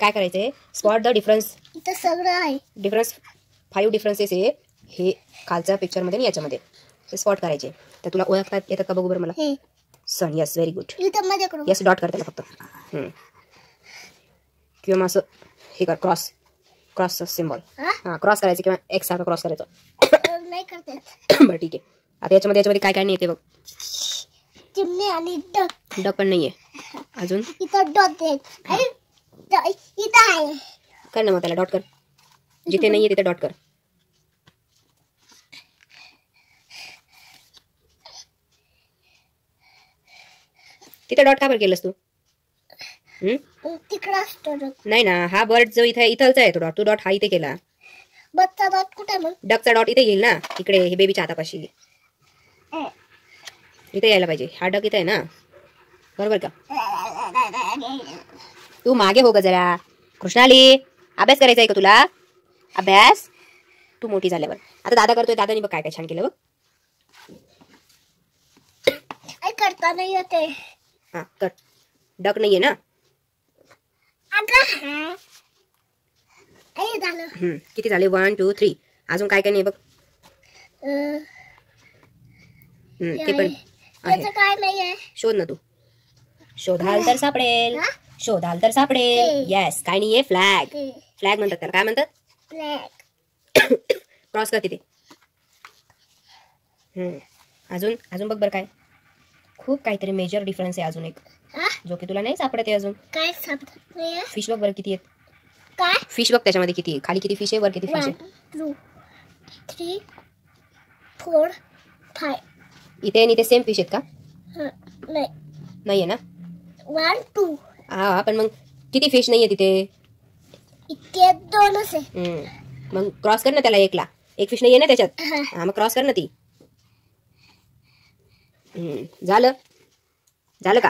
काय करायचंय, spot the difference. इथं सगळं आहे. डिफरन्स 5 डिफरन्सेस आहे हे खालच्या पिक्चर मध्ये आणि याच्यामध्ये ते स्पॉट करायचे. तर तुला ओळखता येतात का बघू बरं मला. हे सन, यस, व्हेरी गुड. इथं मध्ये करू. यस, डॉट कर त्याला फक्त. किंवा मग असं हे कर, क्रॉस, क्रॉस सिम्बॉल. हां, क्रॉस करायचं किंवा एक्स सारखं क्रॉस करायचं. नाही करते. बरं ठीक आहे. आता याच्यामध्ये काय काय नाही येते बघ. चिमणी आणि डक. डक पण नाहीये अजून. इथं डॉट आहे. इथं आहे. कर ना मग त्याला डॉट कर. जिथे नाहीये तिथे डॉट कर. तिथे डॉट का बरं केलंस तू. तिकडं असतो डॉट. नाही ना, हा बर्ड जो इथलचा आहे तो डॉट. तू डॉट हा इथे केला. बसचा डॉट कुठे मग. डकचा डॉट इथे येईल ना, इकडे हे बेबीच्या हातापाशी इथे यायला पाहिजे. हा डक इथे आहे ना, बरोबर का. तू मागे हो ग जरा. कृष्णाली, अभ्यास करायचा आहे का तुला. अभ्यास तू मोठी झाल्यावर. आता दादा करतोय. दादानी बघ काय काय छान केलं बघ. करता नाही येते. हा कर. डक नाहीये ना. किती झाले. 1 2 3. अजून काय काय नाही बघ. ते पण काय नाहीये. शोध ना तू. शोधाल तर सापडेल. शोधाल तर सापडेल. येस, काय नाहीये. फ्लॅग. फ्लॅग म्हणतात त्याला. काय म्हणतात. फ्लॅग. क्रॉस कर तिथे. अजून अजून बघ बरं काय. खूप काहीतरी मेजर डिफरन्स आहे अजून एक, जो की तुला नाही सापडत आहे अजून. काय सापडत नाही. फिश बघ बरं किती आहेत. काय फिश बघ त्याच्यामध्ये किती आहे. खाली किती फिश आहे, वर किती फिश आहे. 1 2 3 4 5. इथे आणि इथे सेम फिश आहेत का. नाही. नाहीये ना. 1 2. हा, पण मग किती फिश नाहीये तिथे. इतके 2च आहे. मग क्रॉस कर ना त्याला. एकला एक फिश नाहीये ना त्याच्यात. हा, मग क्रॉस कर ना ती. झालं झालं का.